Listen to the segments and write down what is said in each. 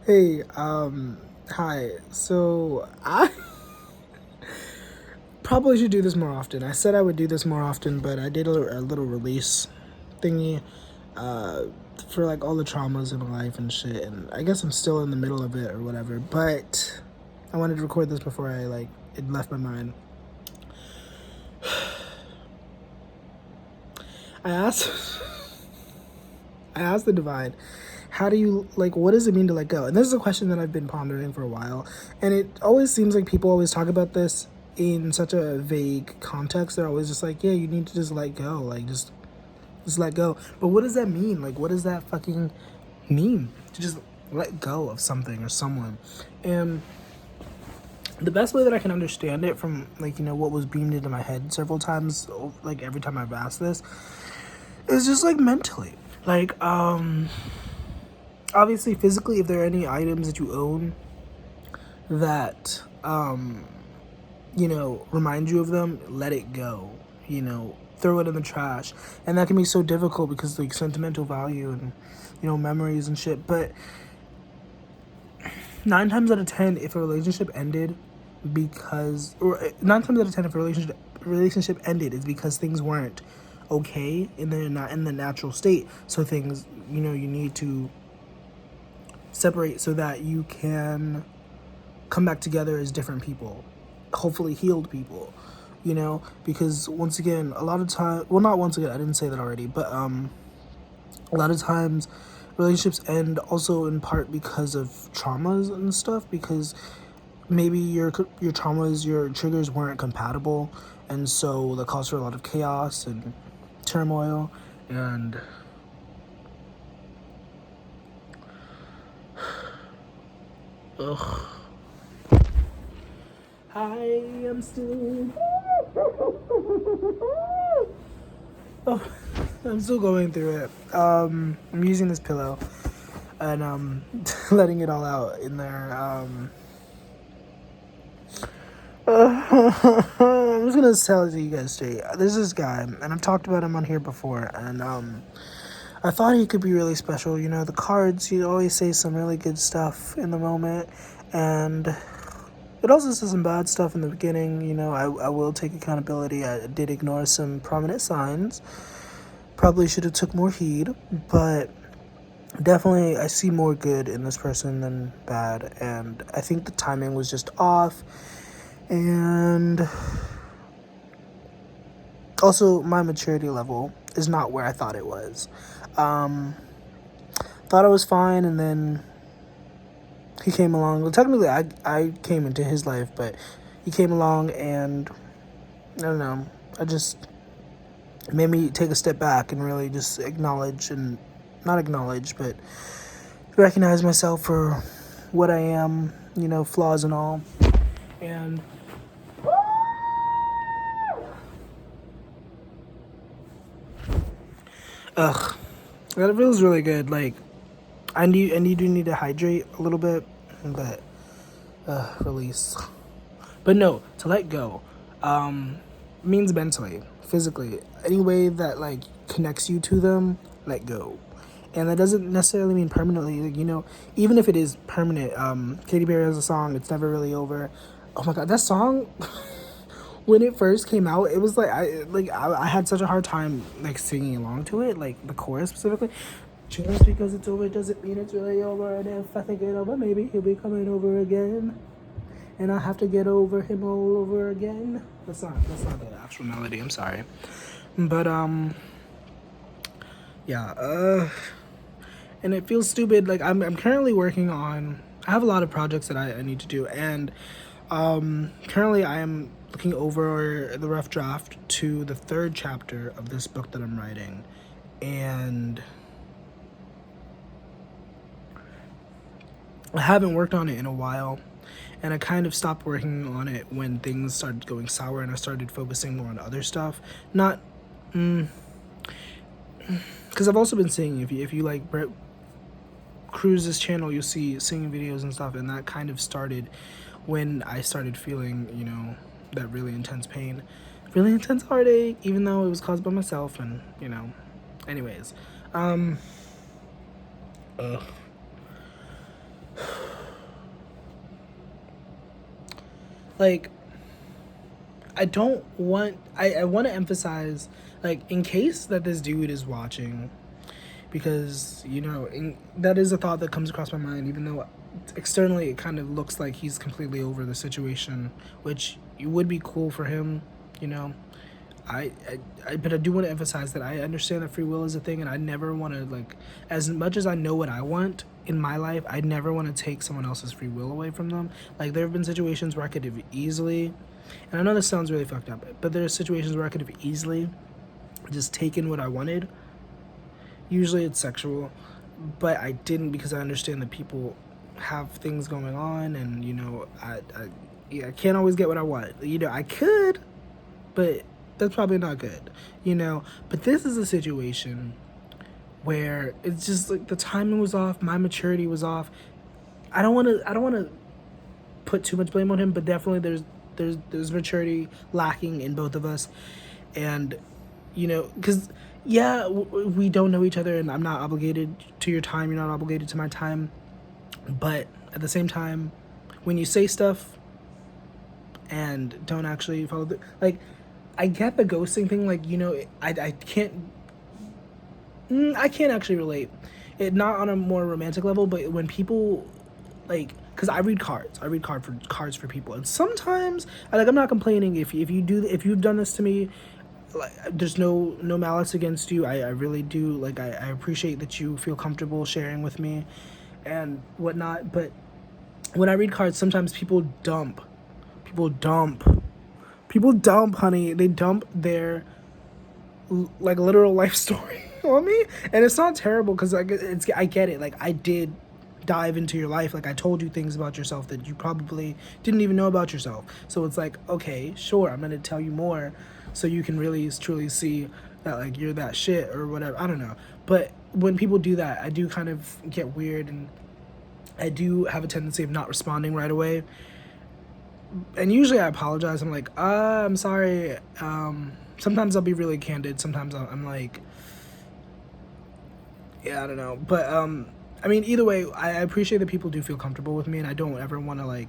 Hey, hi. So I probably should do this more often. I said I would do this more often, but I did a little release thingy, uh, for like all the traumas in my life and shit. And I guess I'm still in the middle of it or whatever. But I wanted to record this before it left my mind. I asked, I asked the divine, how do you what does it mean to let go? And this is a question that I've been pondering for a while, and it always seems like people always talk about this in such a vague context. They're always just like, yeah, you need to just let go, just let go. But what does that mean? Like, what does that fucking mean to just let go of something or someone? And the best way that I can understand it from what was beamed into my head several times, like every time I've asked this, is just like mentally, obviously physically, if there are any items that you own that remind you of them, let it go. Throw it in the trash. And that can be so difficult because like sentimental value and memories and shit. But 9 times out of 10, if a relationship ended because, or 9 times out of 10, if a relationship ended, is because things weren't okay and they're not in the natural state. So things, you need to separate so that you can come back together as different people, hopefully healed people, because once again, a lot of time, well, not once again, I didn't say that already, but a lot of times relationships end also in part because of traumas and stuff, because maybe your traumas, your triggers weren't compatible, and so that caused for a lot of chaos and turmoil. And ugh, I am still oh, I'm still going through it. I'm using this pillow and letting it all out in there. I'm just gonna tell it to you guys straight. There's this guy, and I've talked about him on here before, and I thought he could be really special. The cards, he always say some really good stuff in the moment, and it also says some bad stuff in the beginning. I will take accountability. I did ignore some prominent signs. Probably should have took more heed, but definitely I see more good in this person than bad, and I think the timing was just off. And also, my maturity level is not where I thought it was. Thought I was fine, and then he came along. Well, technically, I came into his life, but he came along, and I don't know. It made me take a step back and really just acknowledge, and not acknowledge, but recognize myself for what I am, flaws and all. And ugh, that feels really good. Like, I do need to hydrate a little bit, but release. But no, to let go means mentally, physically, any way that connects you to them, let go. And that doesn't necessarily mean permanently. Even if it is permanent, Katy Perry has a song, "It's Never Really Over." Oh my god, that song when it first came out, it was I had such a hard time singing along to it, like the chorus specifically. Just because it's over doesn't mean it's really over, and if I think it over, maybe he'll be coming over again, and I have to get over him all over again. That's not the actual melody. I'm sorry, but yeah. And it feels stupid. Like I'm currently working on. I have a lot of projects that I need to do, and currently I am looking over the rough draft to the 3rd chapter of this book that I'm writing, and I haven't worked on it in a while, and I kind of stopped working on it when things started going sour and I started focusing more on other stuff. Not, because I've also been singing. If you like Brett Cruz's channel, you'll see singing videos and stuff, and that kind of started when I started feeling, that really intense pain, really intense heartache, even though it was caused by myself, and anyways, ugh. like, I don't want, I want to emphasize, like, in case that this dude is watching, because, you know, that is a thought that comes across my mind, even though externally it kind of looks like he's completely over the situation, which would be cool for him, you know. But I do want to emphasize that I understand that free will is a thing, and I never want to, like, as much as I know what I want in my life, I never want to take someone else's free will away from them. Like, there have been situations where I could have easily, and I know this sounds really fucked up, but there are situations where I could have easily just taken what I wanted. Usually it's sexual, but I didn't, because I understand that people have things going on, and, you know, I can't always get what I want. You know, I could, but that's probably not good, you know. But this is a situation where it's just like the timing was off, my maturity was off. I don't want to put too much blame on him, but definitely there's maturity lacking in both of us. And, you know, because, yeah, we don't know each other, and I'm not obligated to your time, you're not obligated to my time, but at the same time, when you say stuff and don't actually follow the, like, I get the ghosting thing, like, you know, I can't actually relate it, not on a more romantic level, but when people, like, because I read cards for people, and sometimes, I'm not complaining if you've done this to me, like, there's no malice against you. I really do, like, I appreciate that you feel comfortable sharing with me and whatnot, but when I read cards, sometimes people dump, honey. They dump their, like, literal life story on me, and it's not terrible, because I get it. Like, I did dive into your life. Like, I told you things about yourself that you probably didn't even know about yourself. So it's like, okay, sure, I'm gonna tell you more, so you can really truly see that, like, you're that shit or whatever. I don't know. But when people do that, I do kind of get weird, and I do have a tendency of not responding right away. And usually I apologize. I'm like, I'm sorry. Sometimes I'll be really candid. Sometimes I'm like, yeah, I don't know. But, I mean, either way, I appreciate that people do feel comfortable with me, and I don't ever want to, like,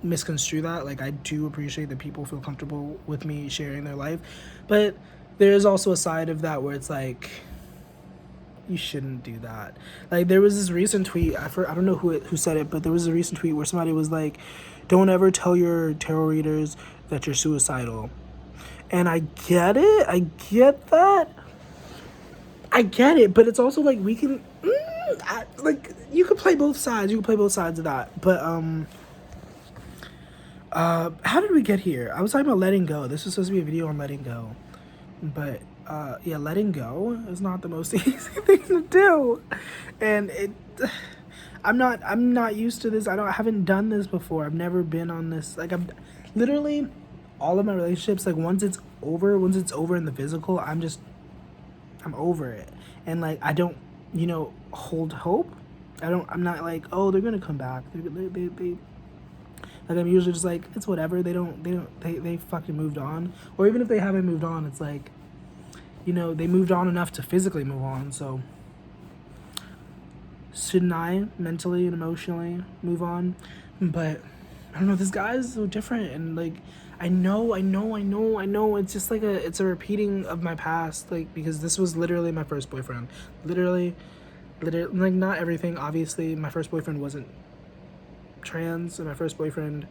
misconstrue that. Like, I do appreciate that people feel comfortable with me sharing their life. But there is also a side of that where it's like, you shouldn't do that. Like, there was this recent tweet, I don't know who said it, but there was a recent tweet where somebody was like, don't ever tell your tarot readers that you're suicidal. And I get it. I get that. I get it. But it's also like, we can, like, you could play both sides. You can play both sides of that. But, how did we get here? I was talking about letting go. This was supposed to be a video on letting go. But, yeah, letting go is not the most easy thing to do. And I'm not used to this. I haven't done this before. I've never been on this. Like, I'm literally, all of my relationships, like, once it's over in the physical, I'm over it. And, like, I don't, you know, hold hope. I'm not like, oh, they're gonna come back. They like, I'm usually just like, it's whatever. They fucking moved on. Or even if they haven't moved on, it's like, you know, they moved on enough to physically move on. So shouldn't I mentally and emotionally move on? But I don't know, this guy is so different, and, like, I know, it's just like it's a repeating of my past, like, because this was literally my first boyfriend. Literally, like, not everything, obviously. My first boyfriend wasn't trans, and my first boyfriend,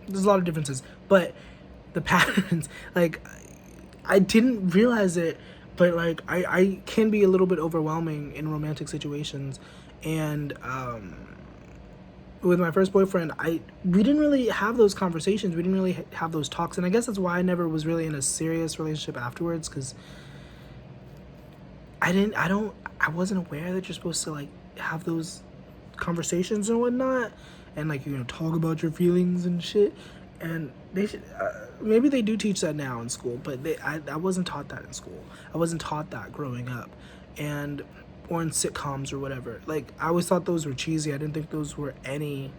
there's a lot of differences, but the patterns, like, I didn't realize it, but, like, I can be a little bit overwhelming in romantic situations. And with my first boyfriend, we didn't really have those conversations. We didn't really have those talks, and I guess that's why I never was really in a serious relationship afterwards, because I wasn't aware that you're supposed to, like, have those conversations and whatnot, and, like, you know, talk about your feelings and shit. And they should, maybe they do teach that now in school, but I wasn't taught that in school. I wasn't taught that growing up, or in sitcoms or whatever. Like, I always thought those were cheesy. I didn't think those were any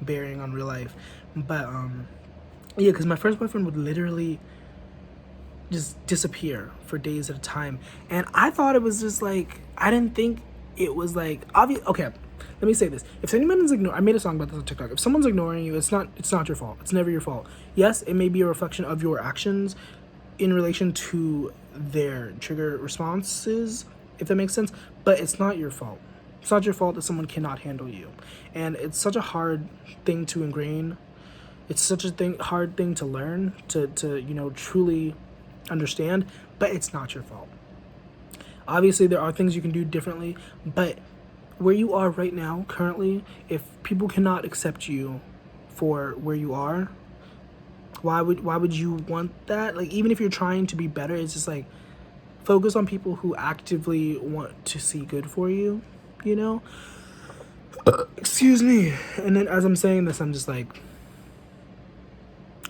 bearing on real life. But yeah, because my first boyfriend would literally just disappear for days at a time, and I thought it was just like, I didn't think it was like obvious. Okay, let me say this. If anyone's ignoring, I made a song about this on TikTok. If someone's ignoring you, it's not your fault. It's never your fault. Yes, it may be a reflection of your actions in relation to their trigger responses, if that makes sense, but it's not your fault. It's not your fault that someone cannot handle you. And it's such a hard thing to ingrain. It's such a hard thing to learn, to truly understand, but it's not your fault. Obviously, there are things you can do differently, but where you are right now, currently, if people cannot accept you for where you are, why would you want that? Like, even if you're trying to be better, it's just like, focus on people who actively want to see good for you, you know? Excuse me. And then as I'm saying this, I'm just like,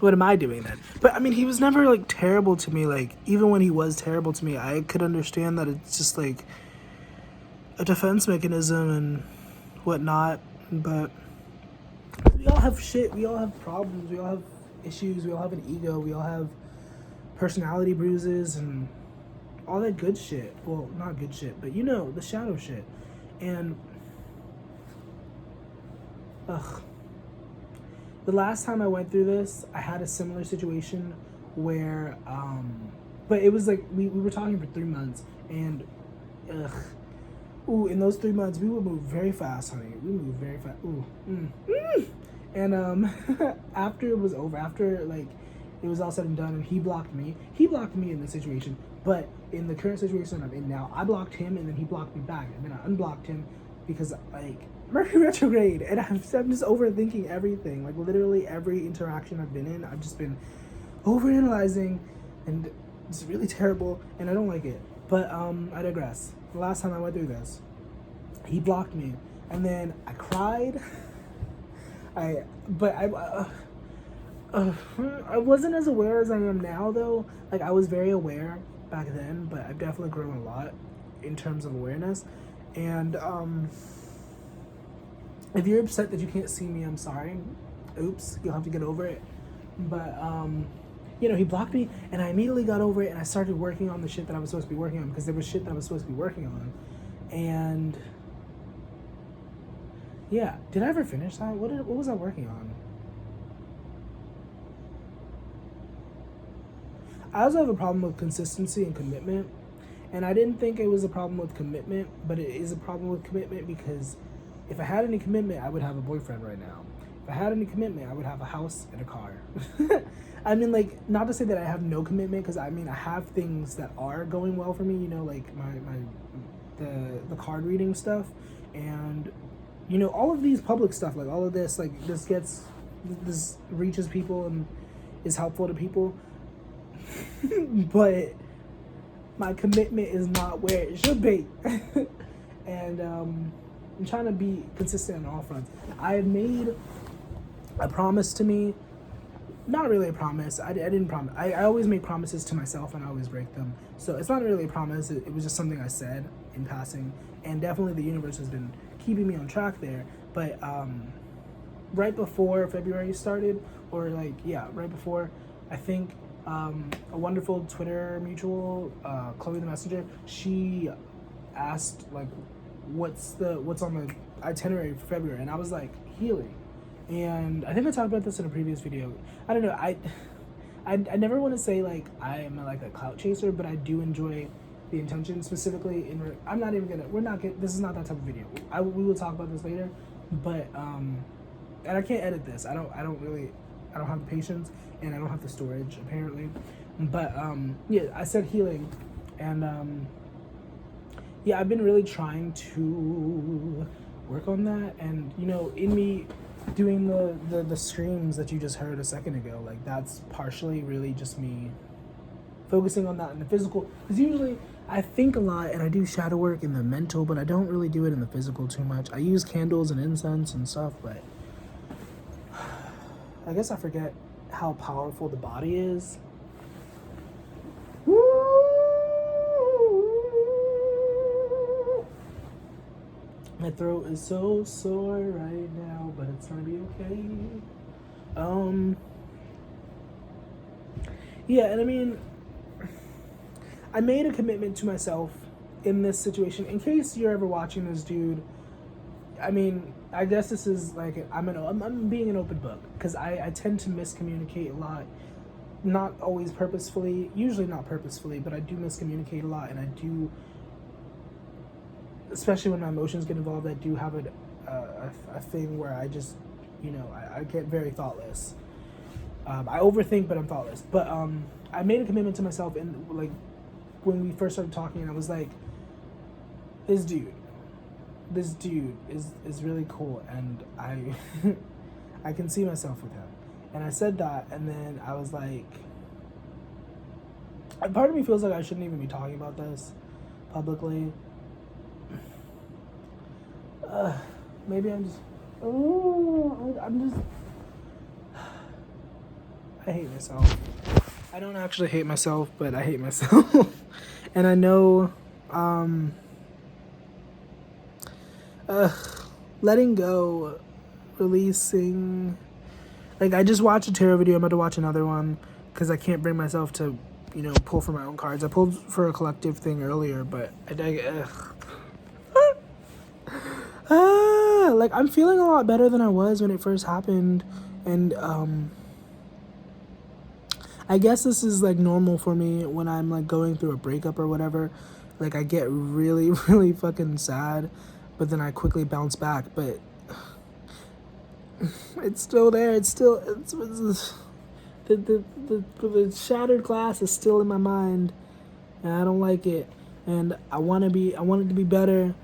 what am I doing then? But I mean, he was never like terrible to me. Like, even when he was terrible to me, I could understand that it's just like a defense mechanism and whatnot. But we all have shit. We all have problems. We all have issues. We all have an ego. We all have personality bruises and all that good shit. Well, not good shit, but you know, the shadow shit. And the last time I went through this, I had a similar situation where but it was like we were talking for 3 months, and in those 3 months we would move very fast, honey. We moved very fast. And after it was over, after like it was all said and done, and he blocked me in this situation. But in the current situation I'm in now, I blocked him, and then he blocked me back, and then I unblocked him because like Mercury retrograde, and I'm just overthinking everything. Like, literally every interaction I've been in, I've just been overanalyzing, and it's really terrible, and I don't like it. But I digress. The last time I went through this, he blocked me, and then I cried. I wasn't as aware as I am now, though. Like, I was very aware back then, but I've definitely grown a lot in terms of awareness. And if you're upset that you can't see me, I'm sorry. Oops, you'll have to get over it. But he blocked me, and I immediately got over it, and I started working on the shit that I was supposed to be working on, because there was shit that I was supposed to be working on. And yeah, did I ever finish that? What was I working on? I also have a problem with consistency and commitment, and I didn't think it was a problem with commitment, but it is a problem with commitment, because if I had any commitment, I would have a boyfriend right now. If I had any commitment, I would have a house and a car. I mean, like, not to say that I have no commitment, because I mean, I have things that are going well for me, you know, like the card reading stuff, and you know, all of these public stuff, like all of this, like this reaches people and is helpful to people. But my commitment is not where it should be. And I'm trying to be consistent on all fronts. I made a promise to me. Not really a promise. I didn't promise. I always make promises to myself, and I always break them. So it's not really a promise. It was just something I said in passing. And definitely the universe has been keeping me on track there. But right before February started, or like, yeah, right before, I think a wonderful Twitter mutual, Chloe the Messenger, she asked like, what's on the itinerary for February, and I was like, healing. And I think I talked about this in a previous video. I don't know, I never want to say like I am like a clout chaser, but I do enjoy the intention, specifically in I'm not even gonna this is not that type of video. We will talk about this later, but and I can't edit this. I don't have the patience, and I don't have the storage apparently. But yeah, I said healing, and yeah, I've been really trying to work on that. And you know, in me doing the screams that you just heard a second ago, like that's partially really just me focusing on that in the physical, because usually I think a lot and I do shadow work in the mental, but I don't really do it in the physical too much. I use candles and incense and stuff, but I guess I forget how powerful the body is. My throat is so sore right now, but it's gonna be okay. Yeah, and I mean, I made a commitment to myself in this situation. In case you're ever watching this, dude, I mean, I guess this is like I'm being an open book because I tend to miscommunicate a lot, not always purposefully, usually not purposefully, but I do miscommunicate a lot, and I do, especially when my emotions get involved, I do have a thing where I just, I get very thoughtless. I overthink, but I'm thoughtless. But I made a commitment to myself, and like when we first started talking, and I was like, this dude is really cool, and I I can see myself with him. And I said that, and then I was like, part of me feels like I shouldn't even be talking about this publicly. Maybe I'm just, I hate myself. I don't actually hate myself, but I hate myself. And I know, letting go, releasing, like, I just watched a tarot video. I'm about to watch another one because I can't bring myself to, pull for my own cards. I pulled for a collective thing earlier, but like, I'm feeling a lot better than I was when it first happened, and I guess this is like normal for me when I'm like going through a breakup or whatever. Like, I get really really fucking sad, but then I quickly bounce back. But it's still there. It's still the shattered glass is still in my mind, and I don't like it. And I want it to be better.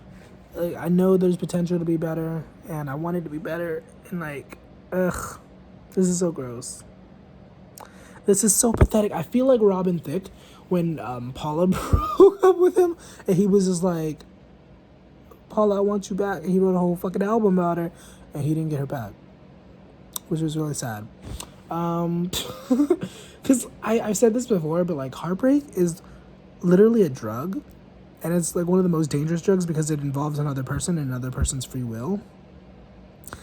Like, I know there's potential to be better, and I want it to be better. And like, this is so gross. This is so pathetic. I feel like Robin Thicke when Paula broke up with him, and he was just like, Paula, I want you back. And he wrote a whole fucking album about her, and he didn't get her back, which was really sad. Because I've said this before, but like, heartbreak is literally a drug, and it's like one of the most dangerous drugs because it involves another person and another person's free will.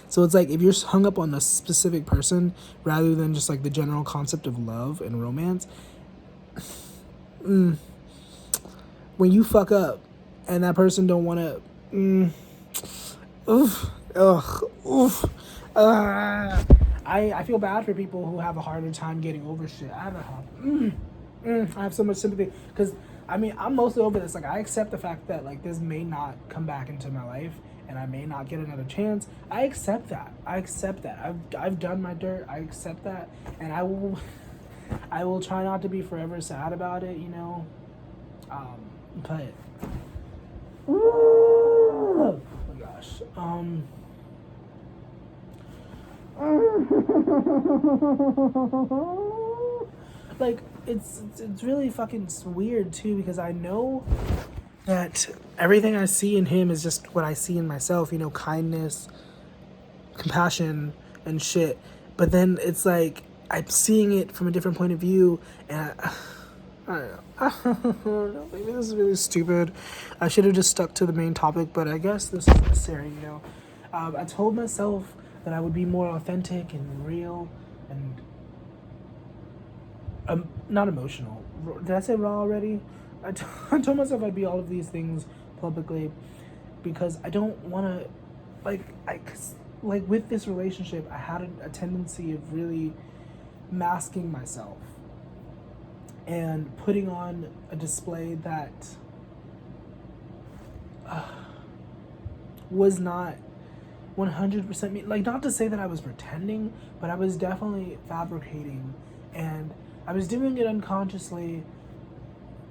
So it's like, if you're hung up on a specific person rather than just like the general concept of love and romance, when you fuck up and that person don't want to, I feel bad for people who have a harder time getting over shit. I have so much sympathy because, I mean, I'm mostly over this. Like, I accept the fact that like this may not come back into my life, and I may not get another chance. I accept that. I've done my dirt. I accept that, and I will try not to be forever sad about it. But oh my gosh. Like, it's really fucking weird too, because I know that everything I see in him is just what I see in myself, kindness, compassion, and shit. But then it's like I'm seeing it from a different point of view, and I don't know. Maybe this is really stupid. I should have just stuck to the main topic, but I guess this is necessary, I told myself that I would be more authentic and real and not emotional. Did I say raw already? I told myself I'd be all of these things publicly because I don't want to, cause with this relationship, I had a tendency of really masking myself and putting on a display that was not 100% me. Like, not to say that I was pretending, but I was definitely fabricating, and I was doing it unconsciously.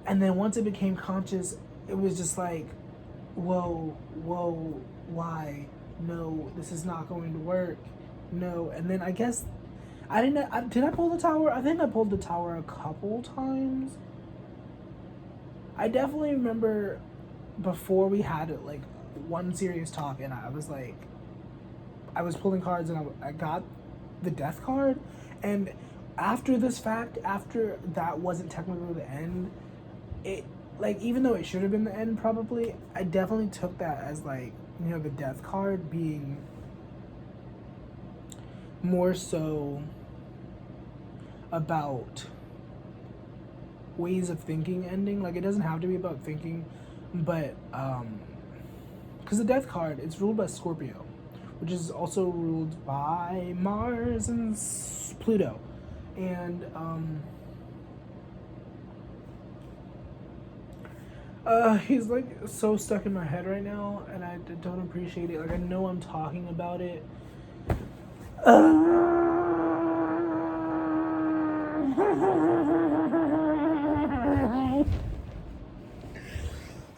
And then once it became conscious, it was just like, whoa, why? No, this is not going to work. No. And then I guess did I pull the tower? I think I pulled the tower a couple times. I definitely remember before we had one serious talk, and I was like, I was pulling cards, and I got the death card. And after this fact, after that wasn't technically the end, it, even though it should have been the end probably, I definitely took that as the death card being more so about ways of thinking ending. Like, it doesn't have to be about thinking, but because because the death card, it's ruled by Scorpio, which is also ruled by Mars and Pluto. And he's like so stuck in my head right now, and I don't appreciate it. Like, I know I'm talking about it.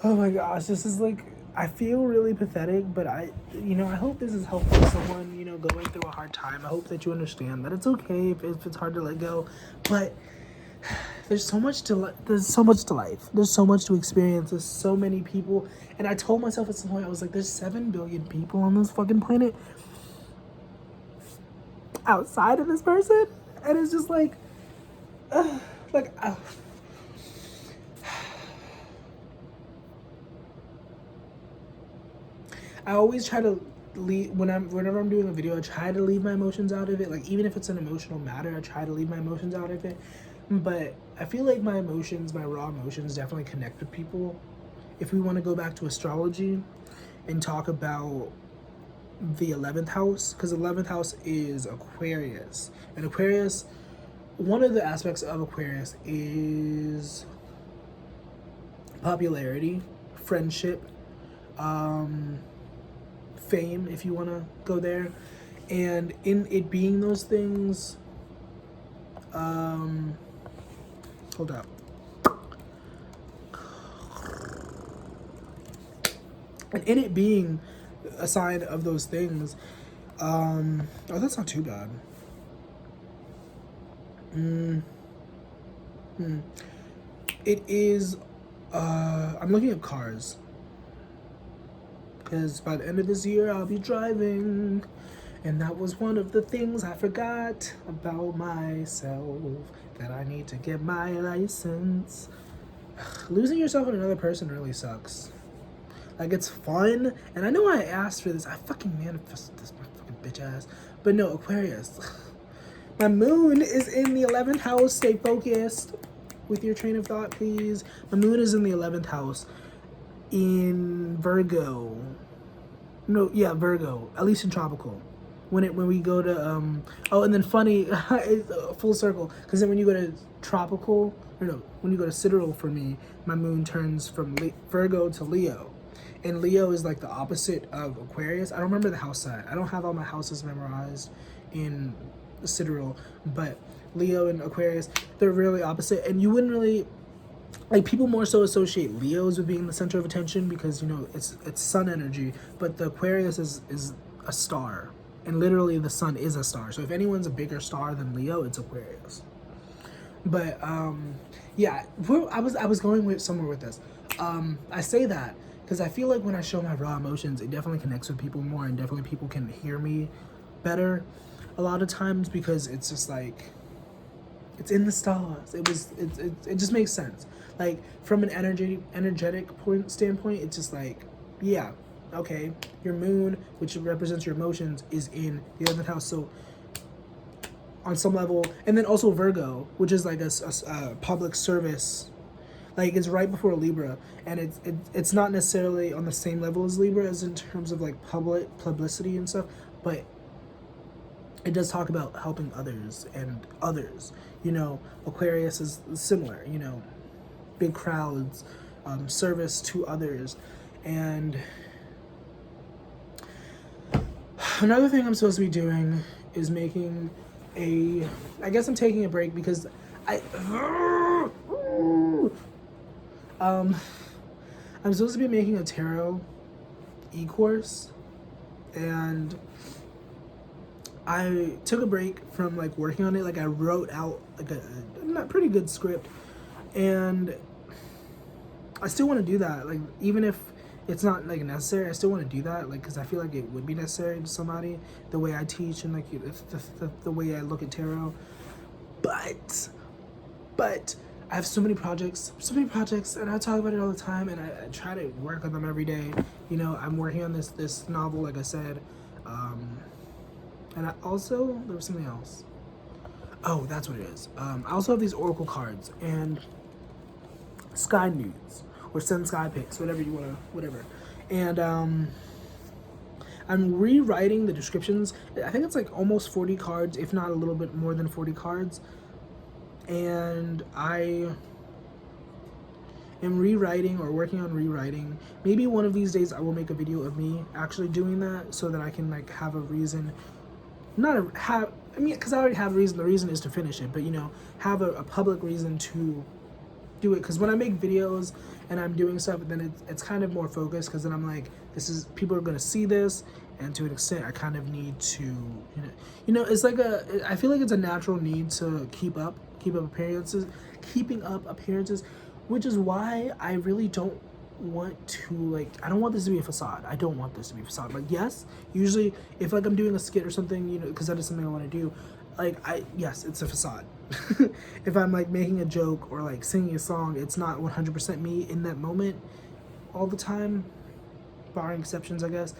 Oh my gosh, this is like, I feel really pathetic, but I hope this is helpful to someone, going through a hard time. I hope that you understand that it's okay if it's hard to let go, but there's so much to life. There's so much to experience. There's so many people, and I told myself at some point, I was like, there's 7 billion people on this fucking planet outside of this person, and it's just like, I always try to leave whenever I'm doing a video. I try to leave my emotions out of it. Like, even if it's an emotional matter, I try to leave my emotions out of it. But I feel like my emotions, my raw emotions, definitely connect with people. If we want to go back to astrology and talk about the 11th house, because 11th house is Aquarius, and Aquarius, one of the aspects of Aquarius is popularity, friendship, fame, if you want to go there. And in it being those things, hold up. And in it being a sign of those things, oh, that's not too bad. It is, I'm looking at cars, because by the end of this year, I'll be driving. And that was one of the things I forgot about myself, that I need to get my license. Losing yourself in another person really sucks. Like, it's fun, and I know I asked for this. I fucking manifested this, my fucking bitch ass. But no, Aquarius. My moon is in the 11th house. Stay focused with your train of thought, please. My moon is in the 11th house in Virgo. No, yeah, Virgo. At least in tropical. When we go to oh, and then funny, full circle, because then when you go to tropical, or no, when you go to sidereal, for me, my moon turns from Virgo to Leo, and Leo is like the opposite of Aquarius. I don't remember the house sign. I don't have all my houses memorized in sidereal, but Leo and Aquarius, they're really opposite, and you wouldn't really, like, people more so associate Leos with being the center of attention because, it's sun energy, but the Aquarius is a star. And literally the sun is a star. So if anyone's a bigger star than Leo, it's Aquarius. But yeah, I was going somewhere with this. I say that because I feel like when I show my raw emotions, it definitely connects with people more, and definitely people can hear me better a lot of times, because it's just like, it's in the stars. It just makes sense. Like, from an energetic standpoint, it's just like, yeah, okay, your moon, which represents your emotions, is in the 11th house. So on some level, and then also Virgo, which is like a public service, like, it's right before Libra, and it's not necessarily on the same level as Libra as in terms of like publicity and stuff, but it does talk about helping others and others. Aquarius is similar, big crowds, service to others. And another thing I'm supposed to be doing is making I guess I'm taking a break because I'm supposed to be making a tarot e-course, and I took a break from like working on it. Like, I wrote out like a not pretty good script, and I still want to do that. Like, even if it's not like necessary, I still want to do that. Like, because I feel like it would be necessary to somebody, the way I teach and like the way I look at tarot. But I have so many projects, and I talk about it all the time, and I try to work on them every day. I'm working on this novel, like I said, and I also, there was something else. Oh, that's what it is. I also have these oracle cards and sky nudes, or send sky pics, whatever you wanna, whatever. And I'm rewriting the descriptions. I think it's like almost 40 cards, if not a little bit more than 40 cards. And I am rewriting or working on rewriting. Maybe one of these days I will make a video of me actually doing that, so that I can like have a reason, not a have, I mean, because I already have a reason. The reason is to finish it, but you know, have a public reason to do it. Because when I make videos and I'm doing stuff, then it's kind of more focused, because then I'm like, this is, people are going to see this, and to an extent I kind of need to, you know, it's like I feel like it's a natural need to keep up appearances, keeping up appearances, which is why I really don't want to, like, I don't want this to be a facade. I don't want this to be a facade. Like, yes, usually if like I'm doing a skit or something, you know, because that is something I want to do, like, yes, it's a facade. If I'm like making a joke or like singing a song, it's not 100% me in that moment all the time, barring exceptions, I guess.